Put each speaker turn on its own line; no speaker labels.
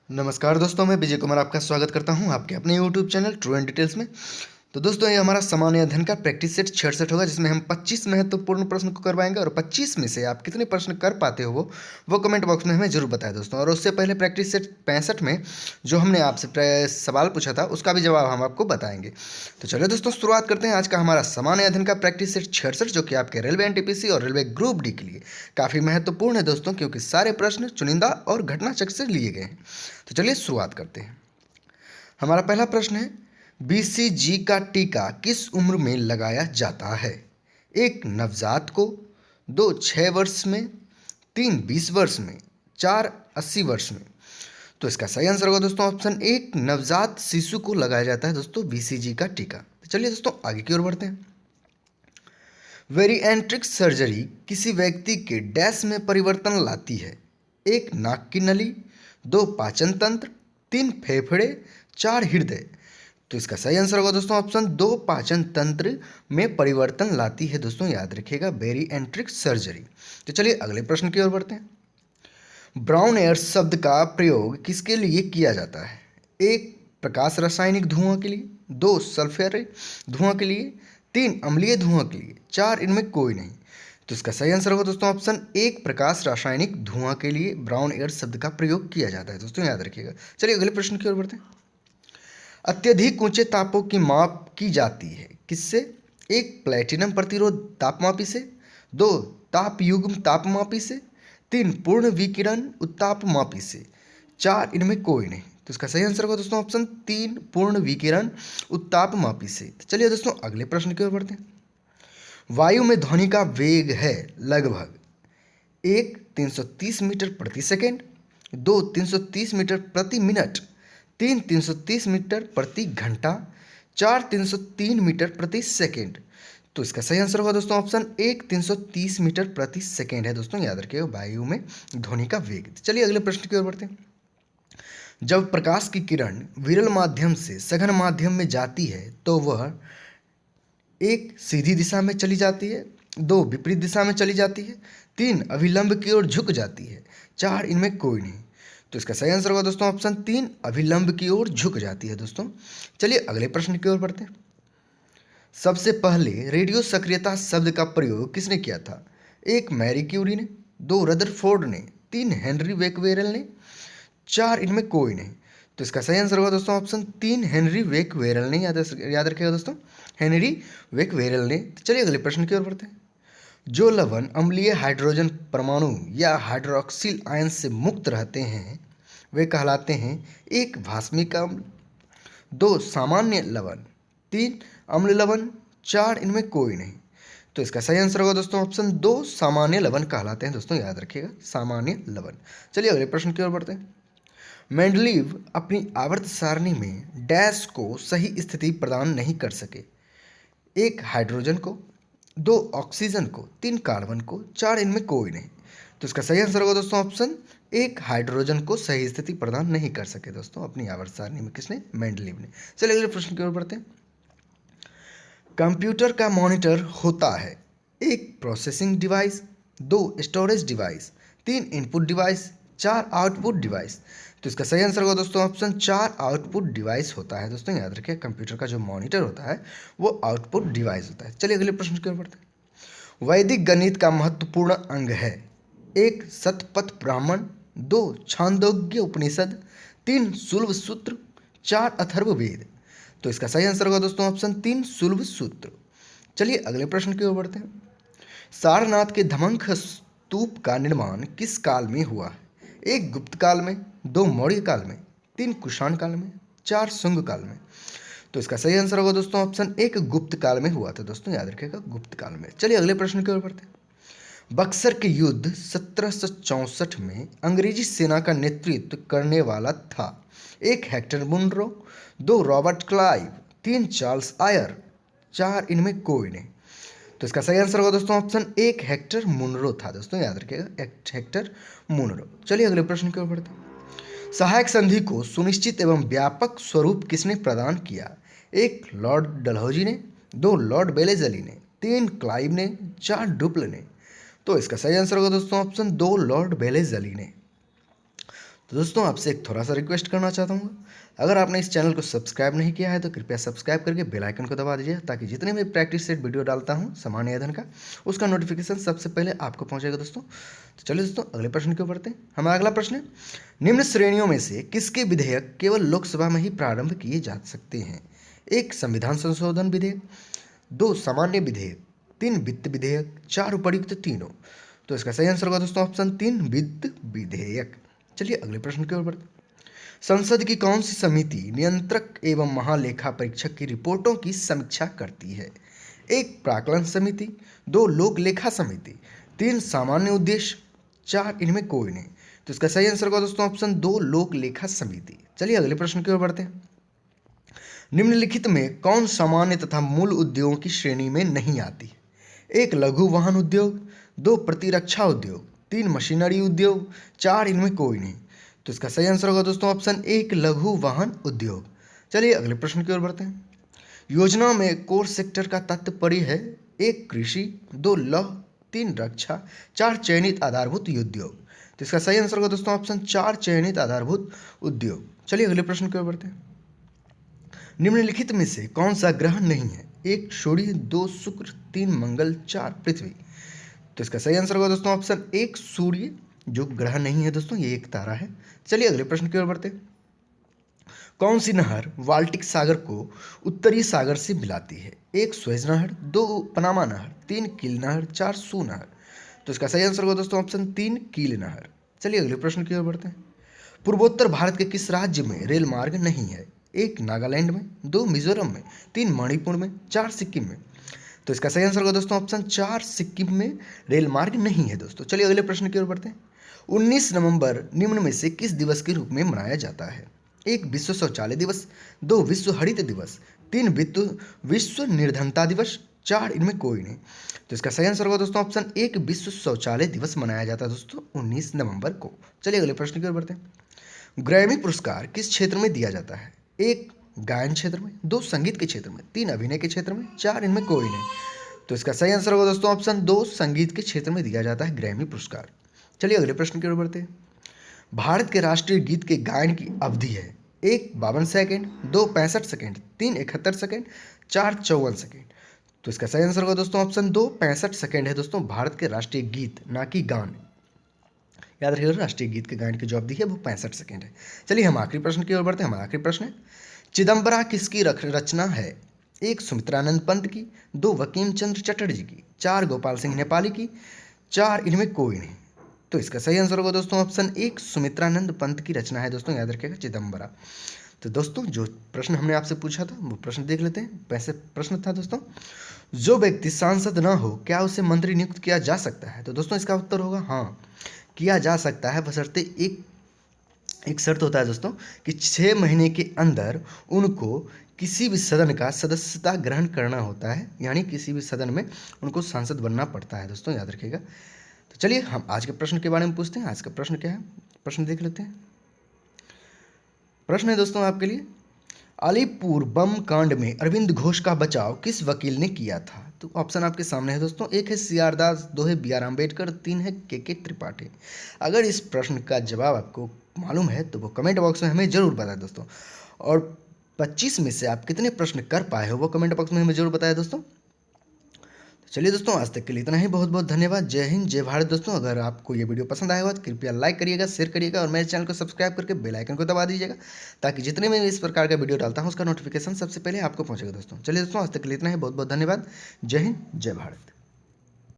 नमस्कार दोस्तों, मैं विजय कुमार आपका स्वागत करता हूं आपके अपने YouTube channel true and details में। तो दोस्तों, ये हमारा सामान्य अध्ययन का प्रैक्टिस सेट 66 होगा, जिसमें हम 25 महत्वपूर्ण प्रश्न को करवाएंगे और 25 में से आप कितने प्रश्न कर पाते हो वो कमेंट बॉक्स में हमें जरूर बताएं दोस्तों। और उससे पहले प्रैक्टिस सेट 65 में जो हमने आपसे सवाल पूछा था उसका भी जवाब हम आपको बताएंगे। तो चलिए दोस्तों, शुरुआत करते हैं आज का हमारा सामान्य अध्ययन का प्रैक्टिस सेट 66, जो कि आपके रेलवे एनटीपीसी और रेलवे ग्रुप डी के लिए काफ़ी महत्वपूर्ण है दोस्तों, क्योंकि सारे प्रश्न चुनिंदा और घटनाचक्र से लिए गए हैं। तो चलिए शुरुआत करते हैं। हमारा पहला प्रश्न है, बीसीजी का टीका किस उम्र में लगाया जाता है? 1 नवजात को, 2 6 वर्ष में, 3 20 वर्ष में, 4 80 वर्ष में। तो इसका सही आंसर होगा दोस्तों ऑप्शन 1, नवजात शिशु को लगाया जाता है दोस्तों बीसीजी का टीका। तो चलिए दोस्तों आगे की ओर बढ़ते हैं। वेरिएंट्रिक सर्जरी किसी व्यक्ति के डैश में परिवर्तन लाती है? 1 नाक की नली, 2 पाचन तंत्र, 3 फेफड़े, 4 हृदय। तो इसका सही आंसर होगा दोस्तों ऑप्शन 2, पाचन तंत्र में परिवर्तन लाती है दोस्तों, याद रखिएगा बेरिएंट्रिक सर्जरी। तो चलिए अगले प्रश्न की ओर बढ़ते हैं। ब्राउन एयर शब्द का प्रयोग किसके लिए किया जाता है? 1 प्रकाश रासायनिक धुआं के लिए, 2 सल्फ्यूरिक धुआं के लिए, 3 अम्लीय धुआं के लिए, 4 इनमें कोई नहीं। तो इसका सही आंसर होगा दोस्तों ऑप्शन 1, प्रकाश रासायनिक धुआं के लिए ब्राउन एयर शब्द का प्रयोग किया जाता है दोस्तों, याद रखिएगा। चलिए अगले प्रश्न की ओर बढ़ते हैं। अत्यधिक ऊंचे तापों की माप की जाती है किससे? 1 प्लेटिनम प्रतिरोध तापमापी से, 2 ताप युग्म तापमापी से, 3 पूर्ण विकिरण उत्तापमापी से, 4 इनमें कोई नहीं। तो इसका सही आंसर होगा दोस्तों ऑप्शन 3, पूर्ण विकिरण उत्तापमापी से। तो चलिए दोस्तों अगले प्रश्न की ओर बढ़ते हैं। वायु में ध्वनि का वेग है लगभग 1 330 मीटर प्रति सेकेंड, 2 330 मीटर प्रति मिनट, 3 330 मीटर प्रति घंटा, 4 303 मीटर प्रति सेकेंड। तो इसका सही आंसर होगा दोस्तों ऑप्शन 1, 330 मीटर प्रति सेकेंड है दोस्तों, याद रखिएगा वायु में ध्वनि का वेग। चलिए अगले प्रश्न की ओर बढ़ते हैं। जब प्रकाश की किरण विरल माध्यम से सघन माध्यम में जाती है तो वह 1 सीधी दिशा में चली जाती है, 2 विपरीत दिशा में चली जाती है, 3 अभिलंब की ओर झुक जाती है, 4 इनमें कोई नहीं। तो इसका सही आंसर होगा दोस्तों ऑप्शन 3, अभिलंब की ओर झुक जाती है दोस्तों। चलिए अगले प्रश्न की ओर बढ़ते हैं। सबसे पहले रेडियो सक्रियता शब्द का प्रयोग किसने किया था? 1 मैरी क्यूरी ने, 2 रदरफोर्ड ने, 3 हेनरी बेकवेरेल ने, 4 इनमें कोई नहीं। तो इसका सही आंसर होगा दोस्तों ऑप्शन 3, हेनरी बेकवेरेल ने, याद रखिएगा दोस्तों, हेनरी बेकवेरेल ने। तो चलिए अगले प्रश्न की ओर बढ़ते हैं। जो लवण अम्लीय हाइड्रोजन परमाणु या हाइड्रोक्सिल आयन से मुक्त रहते हैं वे कहलाते हैं 1 भास्मिक अम्ल, 2 सामान्य लवण, 3 अम्ल लवण, 4 इनमें कोई नहीं। तो इसका सही आंसर होगा दोस्तों ऑप्शन 2, सामान्य लवण कहलाते हैं दोस्तों, याद रखिएगा सामान्य लवण। चलिए अगले प्रश्न की ओर बढ़ते हैं। मेंडलीव अपनी आवर्त सारणी में डैश को सही स्थिति प्रदान नहीं कर सके? 1 हाइड्रोजन को, 2 ऑक्सीजन को, 3 कार्बन को, 4 इनमें कोई नहीं। तो इसका सही आंसर होगा दोस्तों ऑप्शन 1, हाइड्रोजन को सही स्थिति प्रदान नहीं कर सके दोस्तों अपनी आवर्त सारणी में, किसने? मेंडलीव ने। चलिए अगले प्रश्न की ओर बढ़ते हैं। कंप्यूटर का मॉनिटर होता है 1 processing device, 2 storage device, 3 input device, 4 output device. तो इसका सही आंसर होगा दोस्तों ऑप्शन 4, आउटपुट डिवाइस होता है दोस्तों, याद रखिए कंप्यूटर का जो मॉनिटर होता है वो आउटपुट डिवाइस होता है। चलिए अगले प्रश्न की ओर बढ़ते हैं। वैदिक गणित का महत्वपूर्ण अंग है 1 शतपथ ब्राह्मण, 2 छांदोग्य उपनिषद, 3 शुल्ब सूत्र, 4 अथर्ववेद। तो इसका सही आंसर होगा दोस्तों ऑप्शन 3, शुल्ब सूत्र। चलिए अगले प्रश्न की ओर बढ़ते हैं। सारनाथ के धमंख स्तूप का निर्माण किस काल में हुआ है? 1 गुप्त काल में, 2 मौर्य काल में, 3 कुषाण काल में, 4 शुंग काल में। तो इसका सही आंसर होगा दोस्तों ऑप्शन 1, गुप्त काल में हुआ था दोस्तों, याद रखिएगा गुप्त काल में। चलिए अगले प्रश्न की ओर बढ़ते हैं। बक्सर के युद्ध 1764 में अंग्रेजी सेना का नेतृत्व करने वाला था? 1 Hector Munro, 2 Robert Clive, 3 Charles Eyre, 4 इनमें कोई नहीं। तो इसका सही आंसर होगा दोस्तों ऑप्शन 1, हेक्टर मुनरो था दोस्तों, याद रखिएगा हेक्टर मुनरो। चलिए अगले प्रश्न की ओर बढ़ते हैं। सहायक संधि को सुनिश्चित एवं व्यापक स्वरूप किसने प्रदान किया? 1 लॉर्ड डलहौजी ने, 2 लॉर्ड बेलेजली ने, 3 क्लाइव ने, 4 डुप्ल ने। तो इसका सही आंसर होगा दोस्तों ऑप्शन 2, लॉर्ड बेलेजली ने। तो दोस्तों आपसे एक थोड़ा सा रिक्वेस्ट करना चाहता हूँ, अगर आपने इस चैनल को सब्सक्राइब नहीं किया है तो कृपया सब्सक्राइब करके बेल आइकन को दबा दीजिए, ताकि जितने भी प्रैक्टिस सेट वीडियो डालता हूँ सामान्य अध्ययन का, उसका नोटिफिकेशन सबसे पहले आपको पहुँचेगा दोस्तों। तो चलिए दोस्तों अगले प्रश्न की ओर बढ़ते हैं। हमारा अगला प्रश्न है, निम्न श्रेणियों में से किसके विधेयक केवल लोकसभा में ही प्रारंभ किए जा सकते हैं? 1 संविधान संशोधन विधेयक, 2 सामान्य विधेयक, 3 वित्त विधेयक, 4 उपर्युक्त तीनों। तो इसका सही आंसर होगा दोस्तों ऑप्शन 3 वित्त विधेयक। चलिए अगले प्रश्न की ओर बढ़ते हैं। संसद की कौन सी समिति नियंत्रक एवं महालेखा परीक्षक की रिपोर्टों की समीक्षा करती है? 1 प्राक्कलन समिति, 2 लोक लेखा समिति, 3 सामान्य उद्देश्य, 4 इनमें कोई नहीं। तो इसका सही आंसर होगा दोस्तों ऑप्शन 2 लोक लेखा समिति। चलिए अगले प्रश्न की ओर बढ़ते हैं। निम्नलिखित में कौन सामान्य तथा मूल उद्योगों की श्रेणी में नहीं आती? 1 लघु वाहन उद्योग, 2 प्रतिरक्षा उद्योग, 3 मशीनरी उद्योग, 4 इनमें कोई नहीं। तो इसका सही आंसर होगा दोस्तों ऑप्शन 1 लघु वाहन उद्योग। चलिए अगले प्रश्न की ओर बढ़ते हैं। योजना में कोर सेक्टर का तात्पर्य है 1 कृषि, 2 लौह, 3 रक्षा, 4 चयनित आधारभूत उद्योग। तो इसका सही आंसर होगा दोस्तों ऑप्शन 4 चयनित आधारभूत उद्योग। चलिए अगले प्रश्न की ओर बढ़ते हैं। निम्नलिखित में से कौन सा ग्रह नहीं है? 1 सूर्य, 2 शुक्र, 3 मंगल, 4 पृथ्वी। तो इसका सही आंसर होगा दोस्तों ऑप्शन 1 सूर्य, जो ग्रह नहीं है दोस्तों, ये एक तारा है। चलिए अगले प्रश्न की ओर बढ़ते हैं। कौन सी नहर बाल्टिक सागर को उत्तरी सागर से मिलाती है? 1 सुएज नहर, 2 पनामा नहर, 3 कील नहर, 4 सू नहर। तो इसका सही आंसर होगा दोस्तों ऑप्शन 3 कील नहर। चलिए अगले प्रश्न की ओर बढ़ते हैं। पूर्वोत्तर भारत के किस राज्य में रेल मार्ग नहीं है? 1 नागालैंड में, 2 मिजोरम में, 3 मणिपुर में, 4 सिक्किम में। तो इसका सही आंसर होगा दोस्तों ऑप्शन 4 सिक्किम में रेल मार्ग नहीं है दोस्तों। चलिए अगले प्रश्न की ओर बढ़ते हैं। 19 नवंबर निम्न में से किस दिवस के रूप में मनाया जाता है? 1 विश्व शौचालय दिवस, 2 विश्व हरित दिवस, 3 विश्व निर्धनता दिवस, 4 इनमें कोई नहीं। तो इसका सही आंसर होगा दोस्तों ऑप्शन 1 विश्व शौचालय दिवस मनाया जाता है दोस्तों 19 नवंबर को। चलिए अगले प्रश्न की ओर बढ़ते हैं। ग्रैमी पुरस्कार किस क्षेत्र में दिया जाता है? 1 गायन क्षेत्र में, 2 संगीत के क्षेत्र में, 3 अभिनय के क्षेत्र में, 4 इनमें कोई नहीं। तो इसका सही आंसर होगा दोस्तों ऑप्शन 2 संगीत के क्षेत्र में दिया जाता है ग्रैमी पुरस्कार। चलिए अगले प्रश्न की ओर बढ़ते हैं। भारत के राष्ट्रीय गीत के गायन की अवधि है 1 52 सेकेंड, 2 65 सेकेंड, 3 71 सेकेंड, 4 54 सेकेंड। तो इसका सही आंसर होगा दोस्तों ऑप्शन 2 65 सेकेंड है दोस्तों भारत के राष्ट्रीय गीत, ना कि गान। याद रखिएगा राष्ट्रीय गीत के गायन की जो अवधि है वो 65 सेकेंड है। चलिए हम आखिरी प्रश्न की ओर बढ़ते हैं। हमारा आखिरी प्रश्न है, चिदम्बरा किसकी रचना है? 1 सुमित्रानंद पंत की, 2 बंकिम चंद्र चटर्जी की, 4 गोपाल सिंह नेपाली की, 4 इनमें कोई नहीं। तो इसका सही आंसर होगा दोस्तों ऑप्शन 1 सुमित्रानंद पंत की रचना है दोस्तों, याद रखिएगा चिदम्बरा। तो दोस्तों जो प्रश्न हमने आपसे पूछा था वो प्रश्न देख लेते हैं। वैसे प्रश्न था दोस्तों, जो व्यक्ति सांसद ना हो क्या उसे मंत्री नियुक्त किया जा सकता है? तो दोस्तों इसका उत्तर होगा हाँ, किया जा सकता है, बशर्ते एक शर्त होता है दोस्तों कि 6 महीने के अंदर उनको किसी भी सदन का सदस्यता ग्रहण करना होता है, यानी किसी भी सदन में उनको सांसद बनना पड़ता है दोस्तों, याद रखिएगा। तो चलिए हम आज के प्रश्न के बारे में पूछते हैं। आज का प्रश्न क्या है, प्रश्न देख लेते हैं। प्रश्न है दोस्तों आपके लिए, अलीपुर बम कांड में अरविंद घोष का बचाव किस वकील ने किया था? तो ऑप्शन आपके सामने है दोस्तों, 1 है CR दास, 2 है BR अम्बेडकर, 3 है KK त्रिपाठी। अगर इस प्रश्न का जवाब आपको मालूम है तो वो कमेंट बॉक्स में हमें जरूर बताएं दोस्तों, और 25 में से आप कितने प्रश्न कर पाए हो वो कमेंट बॉक्स में हमें जरूर बताएं दोस्तों। चलिए दोस्तों आज तक के लिए इतना ही, बहुत बहुत धन्यवाद। जय हिंद, जय भारत दोस्तों। अगर आपको ये वीडियो पसंद आया हो तो कृपया लाइक करिएगा, शेयर करिएगा और मेरे चैनल को सब्सक्राइब करके बेल आइकन को दबा दीजिएगा, ताकि जितने मैं इस प्रकार का वीडियो डालता हूँ उसका नोटिफिकेशन सबसे पहले आपको पहुँचेगा दोस्तों। चलिए दोस्तों आज तक के लिए इतना ही, बहुत बहुत धन्यवाद। जय हिंद, जय भारत।